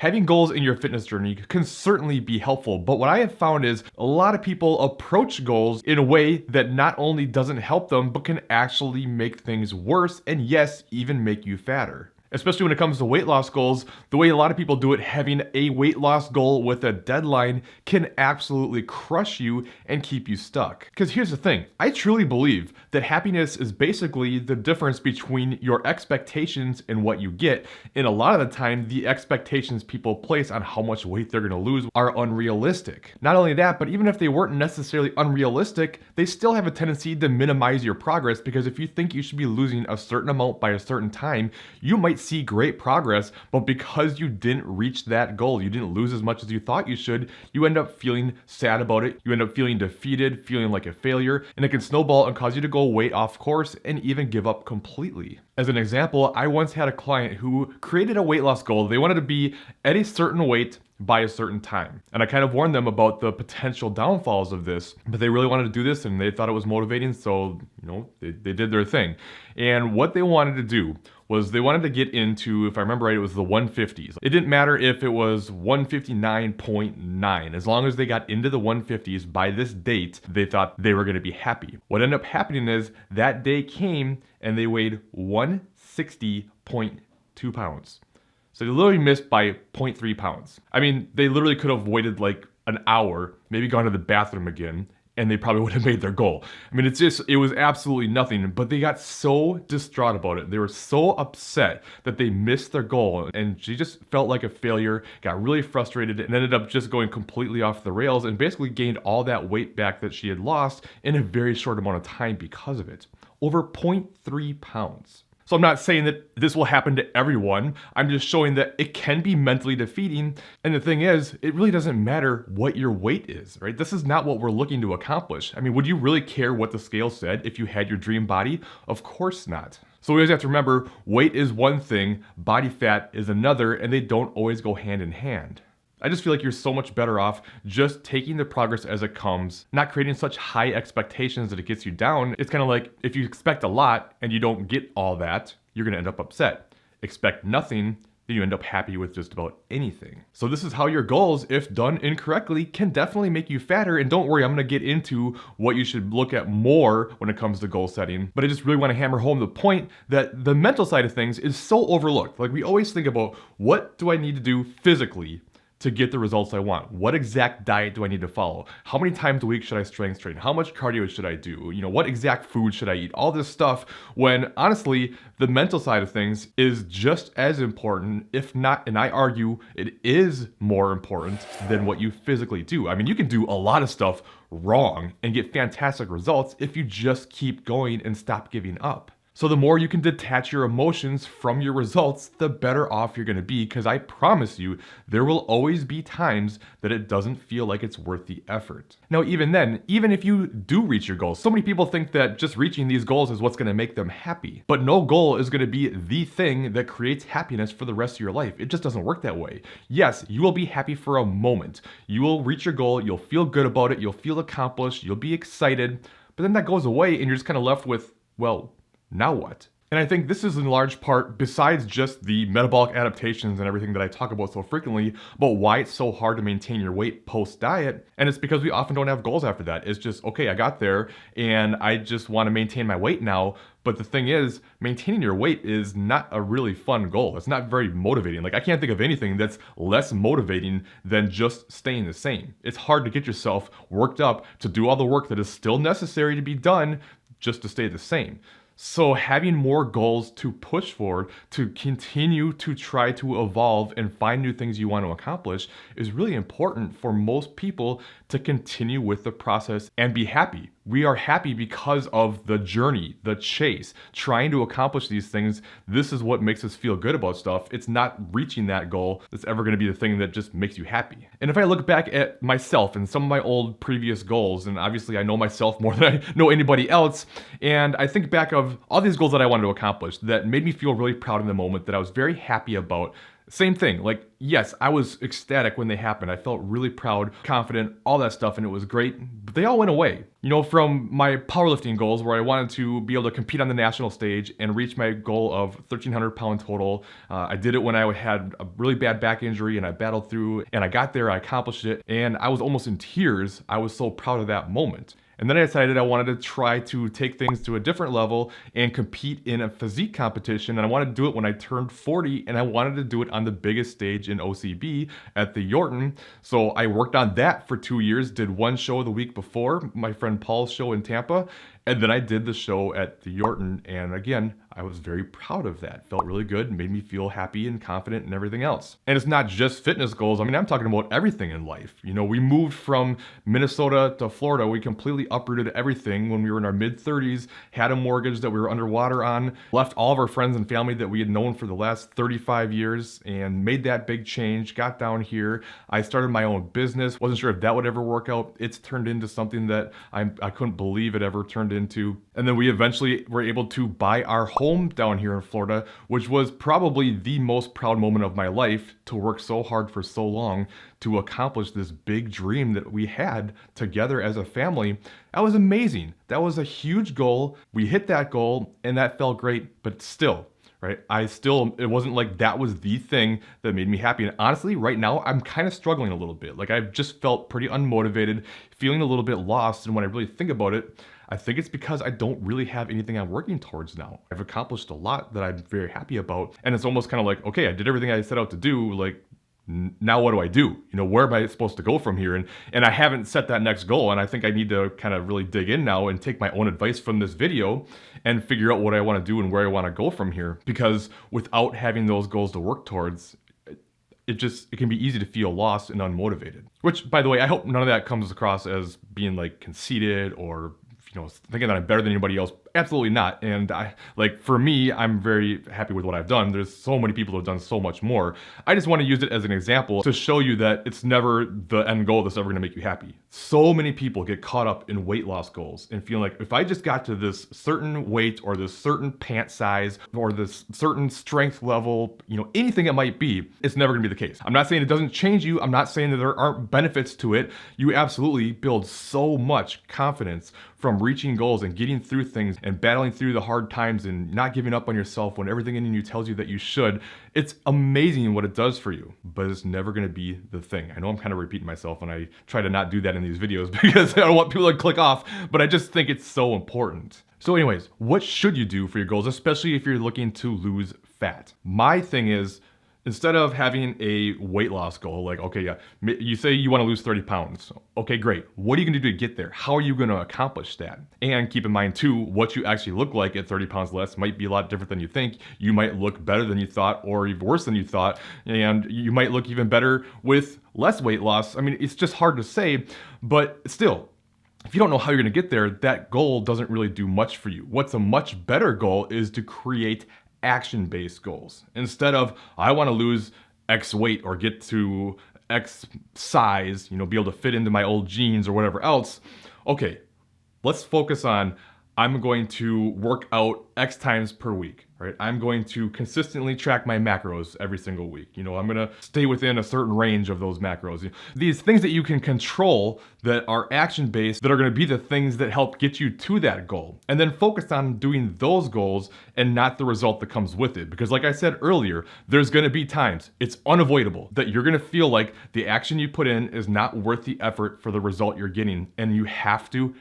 Having goals in your fitness journey can certainly be helpful, but what I have found is a lot of people approach goals in a way that not only doesn't help them, but can actually make things worse and yes, even make you fatter. Especially when it comes to weight loss goals, the way a lot of people do it, having a weight loss goal with a deadline can absolutely crush you and keep you stuck. Because here's the thing, I truly believe that happiness is basically the difference between your expectations and what you get. And a lot of the time, the expectations people place on how much weight they're gonna lose are unrealistic. Not only that, but even if they weren't necessarily unrealistic, they still have a tendency to minimize your progress, because if you think you should be losing a certain amount by a certain time, you might see great progress, but because you didn't reach that goal, you didn't lose as much as you thought you should, you end up feeling sad about it, you end up feeling defeated, feeling like a failure, and it can snowball and cause you to go way off course and even give up completely. As an example, I once had a client who created a weight loss goal. They wanted to be at a certain weight by a certain time. And I kind of warned them about the potential downfalls of this, but they really wanted to do this and they thought it was motivating, so they did their thing. And what they wanted to do was they wanted to get into, if I remember right, it was the 150s. It didn't matter if it was 159.9. As long as they got into the 150s by this date, they thought they were going to be happy. What ended up happening is that day came and they weighed 160.2 pounds. So they literally missed by 0.3 pounds. I mean, they literally could have waited like an hour, maybe gone to the bathroom again, and they probably would have made their goal. I mean, it was absolutely nothing, but they got so distraught about it. They were so upset that they missed their goal, and she just felt like a failure, got really frustrated, and ended up just going completely off the rails and basically gained all that weight back that she had lost in a very short amount of time because of it. Over 0.3 pounds. So I'm not saying that this will happen to everyone. I'm just showing that it can be mentally defeating. And the thing is, it really doesn't matter what your weight is, right? This is not what we're looking to accomplish. I mean, would you really care what the scale said if you had your dream body? Of course not. So we always have to remember, weight is one thing, body fat is another, and they don't always go hand in hand. I just feel like you're so much better off just taking the progress as it comes, not creating such high expectations that it gets you down. It's kind of like if you expect a lot and you don't get all that, you're going to end up upset. Expect nothing, then you end up happy with just about anything. So this is how your goals, if done incorrectly, can definitely make you fatter. And don't worry, I'm going to get into what you should look at more when it comes to goal setting. But I just really want to hammer home the point that the mental side of things is so overlooked. Like, we always think about, what do I need to do physically to get the results I want? What exact diet do I need to follow? How many times a week should I strength train? How much cardio should I do? What exact food should I eat? All this stuff, when honestly, the mental side of things is just as important, if not, and I argue it is more important than what you physically do. I mean, you can do a lot of stuff wrong and get fantastic results if you just keep going and stop giving up. So the more you can detach your emotions from your results, the better off you're going to be, because I promise you, there will always be times that it doesn't feel like it's worth the effort. Now, even then, even if you do reach your goals, so many people think that just reaching these goals is what's going to make them happy. But no goal is going to be the thing that creates happiness for the rest of your life. It just doesn't work that way. Yes, you will be happy for a moment. You will reach your goal, you'll feel good about it, you'll feel accomplished, you'll be excited, but then that goes away and you're just kind of left with, well, now what? And I think this is in large part, besides just the metabolic adaptations and everything that I talk about so frequently, about why it's so hard to maintain your weight post-diet. And it's because we often don't have goals after that. It's just, okay, I got there and I just want to maintain my weight now. But the thing is, maintaining your weight is not a really fun goal. It's not very motivating. Like, I can't think of anything that's less motivating than just staying the same. It's hard to get yourself worked up to do all the work that is still necessary to be done just to stay the same. So having more goals to push forward, to continue to try to evolve and find new things you want to accomplish, is really important for most people to continue with the process and be happy. We are happy because of the journey, the chase, trying to accomplish these things. This is what makes us feel good about stuff. It's not reaching that goal that's ever going to be the thing that just makes you happy. And if I look back at myself and some of my old previous goals, and obviously I know myself more than I know anybody else, and I think back of all these goals that I wanted to accomplish that made me feel really proud in the moment, that I was very happy about, Same thing. Like, yes, I was ecstatic when they happened. I felt really proud, confident, all that stuff, and it was great, but they all went away. You know, from my powerlifting goals where I wanted to be able to compete on the national stage and reach my goal of 1,300 pound total. I did it when I had a really bad back injury and I battled through and I got there, I accomplished it, and I was almost in tears. I was so proud of that moment. And then I decided I wanted to try to take things to a different level and compete in a physique competition. And I wanted to do it when I turned 40, and I wanted to do it on the biggest stage in OCB at the Yorton. So I worked on that for 2 years, did one show the week before, my friend Paul's show in Tampa, and then I did the show at the Yorton. And again, I was very proud of that. Felt really good, made me feel happy and confident and everything else. And it's not just fitness goals. I mean, I'm talking about everything in life. You know, we moved from Minnesota to Florida. We completely uprooted everything when we were in our mid-30s, had a mortgage that we were underwater on, left all of our friends and family that we had known for the last 35 years and made that big change, got down here. I started my own business. Wasn't sure if that would ever work out. It's turned into something that I couldn't believe it ever turned into. And then we eventually were able to buy our home down here in Florida, which was probably the most proud moment of my life, to work so hard for so long to accomplish this big dream that we had together as a family. That was amazing. That was a huge goal. We hit that goal and that felt great, but still, right? It wasn't like that was the thing that made me happy. And honestly, right now, I'm kind of struggling a little bit. Like, I've just felt pretty unmotivated, feeling a little bit lost. And when I really think about it, I think it's because I don't really have anything I'm working towards now. I've accomplished a lot that I'm very happy about. And it's almost kind of like, okay, I did everything I set out to do. Like, now what do I do? You know, where am I supposed to go from here? And I haven't set that next goal. And I think I need to kind of really dig in now and take my own advice from this video and figure out what I want to do and where I want to go from here. Because without having those goals to work towards, it can be easy to feel lost and unmotivated. Which, by the way, I hope none of that comes across as being like conceited or, you know, thinking that I'm better than anybody else. Absolutely not. And for me, I'm very happy with what I've done. There's so many people who have done so much more. I just want to use it as an example to show you that it's never the end goal that's ever going to make you happy. So many people get caught up in weight loss goals and feeling like, if I just got to this certain weight or this certain pant size or this certain strength level, you know, anything it might be, it's never going to be the case. I'm not saying it doesn't change you. I'm not saying that there aren't benefits to it. You absolutely build so much confidence from reaching goals and getting through things and battling through the hard times and not giving up on yourself when everything in you tells you that you should. It's amazing what it does for you, but it's never going to be the thing. I know I'm kind of repeating myself, and I try to not do that in these videos because I don't want people to click off, but I just think it's so important. So anyways, what should you do for your goals, especially if you're looking to lose fat? My thing is, instead of having a weight loss goal, like, okay, yeah, you say you want to lose 30 pounds. Okay, great. What are you going to do to get there? How are you going to accomplish that? And keep in mind too, what you actually look like at 30 pounds less might be a lot different than you think. You might look better than you thought, or even worse than you thought. And you might look even better with less weight loss. I mean, it's just hard to say, but still, if you don't know how you're going to get there, that goal doesn't really do much for you. What's a much better goal is to create action-based goals. Instead of, I want to lose X weight or get to X size, you know, be able to fit into my old jeans or whatever else. Okay, let's focus on, I'm going to work out X times per week, right? I'm going to consistently track my macros every single week. You know, I'm going to stay within a certain range of those macros. These things that you can control that are action-based, that are going to be the things that help get you to that goal. And then focus on doing those goals and not the result that comes with it. Because like I said earlier, there's going to be times, it's unavoidable, that you're going to feel like the action you put in is not worth the effort for the result you're getting. And you have to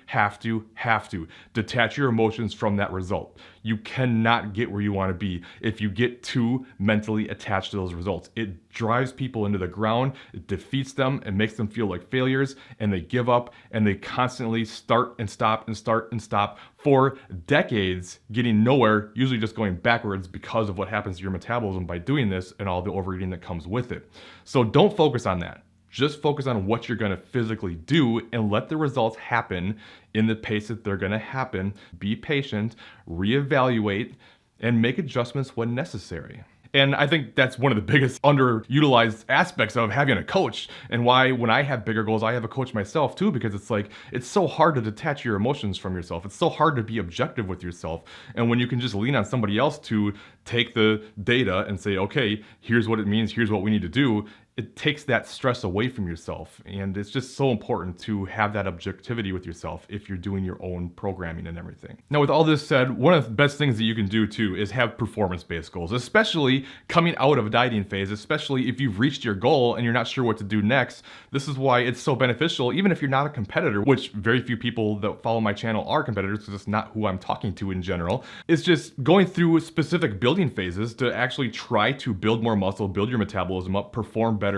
detach your emotions from that result. You cannot get where you want to be if you get too mentally attached to those results. It drives people into the ground, it defeats them, and makes them feel like failures, and they give up, and they constantly start and stop and start and stop for decades, getting nowhere, usually just going backwards because of what happens to your metabolism by doing this and all the overeating that comes with it. So don't focus on that. Just focus on what you're going to physically do and let the results happen in the pace that they're going to happen. Be patient, reevaluate, and make adjustments when necessary. And I think that's one of the biggest underutilized aspects of having a coach, and why when I have bigger goals, I have a coach myself too, because it's like, it's so hard to detach your emotions from yourself. It's so hard to be objective with yourself. And when you can just lean on somebody else to take the data and say, okay, here's what it means, here's what we need to do, it takes that stress away from yourself. And it's just so important to have that objectivity with yourself if you're doing your own programming and everything. Now, with all this said, one of the best things that you can do too is have performance-based goals, especially coming out of a dieting phase, especially if you've reached your goal and you're not sure what to do next. This is why it's so beneficial, even if you're not a competitor, which very few people that follow my channel are competitors, because it's not who I'm talking to in general. It's just going through specific building phases to actually try to build more muscle, build your metabolism up, perform better,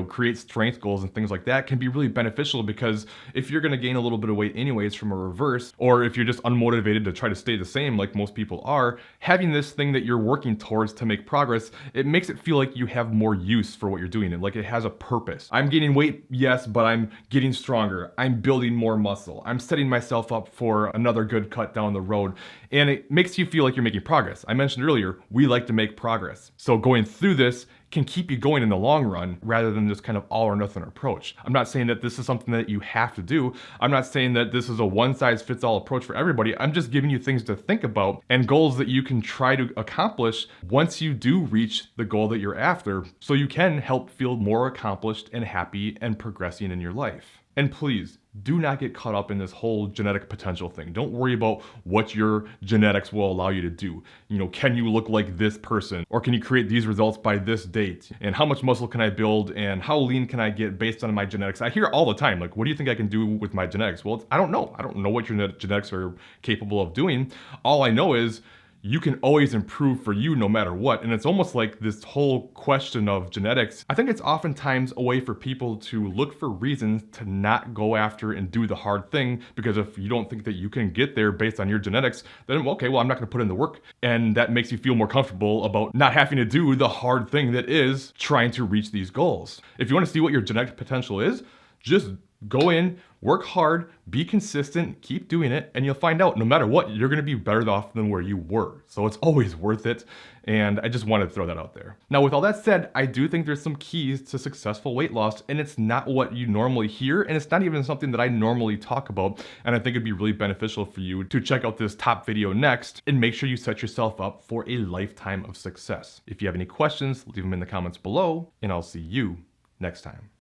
create strength goals and things like that can be really beneficial, because if you're going to gain a little bit of weight anyways from a reverse, or if you're just unmotivated to try to stay the same like most people are, having this thing that you're working towards to make progress, it makes it feel like you have more use for what you're doing, and like it has a purpose. I'm gaining weight, yes, but I'm getting stronger. I'm building more muscle. I'm setting myself up for another good cut down the road, and it makes you feel like you're making progress. I mentioned earlier, we like to make progress. So going through this can keep you going in the long run rather than this kind of all or nothing approach. I'm not saying that this is something that you have to do. I'm not saying that this is a one size fits all approach for everybody. I'm just giving you things to think about and goals that you can try to accomplish once you do reach the goal that you're after, so you can help feel more accomplished and happy and progressing in your life. And please, do not get caught up in this whole genetic potential thing. Don't worry about what your genetics will allow you to do. Can you look like this person? Or can you create these results by this date? And how much muscle can I build? And how lean can I get based on my genetics? I hear all the time, like, what do you think I can do with my genetics? Well, I don't know. I don't know what your genetics are capable of doing. All I know is you can always improve for you no matter what. And it's almost like this whole question of genetics, I think it's oftentimes a way for people to look for reasons to not go after and do the hard thing, because if you don't think that you can get there based on your genetics, then okay, well, I'm not gonna put in the work. And that makes you feel more comfortable about not having to do the hard thing that is trying to reach these goals. If you wanna see what your genetic potential is, just go in, work hard, be consistent, keep doing it, and you'll find out no matter what, you're gonna be better off than where you were. So it's always worth it. And I just wanted to throw that out there. Now, with all that said, I do think there's some keys to successful weight loss, and it's not what you normally hear, and it's not even something that I normally talk about. And I think it'd be really beneficial for you to check out this top video next and make sure you set yourself up for a lifetime of success. If you have any questions, leave them in the comments below, and I'll see you next time.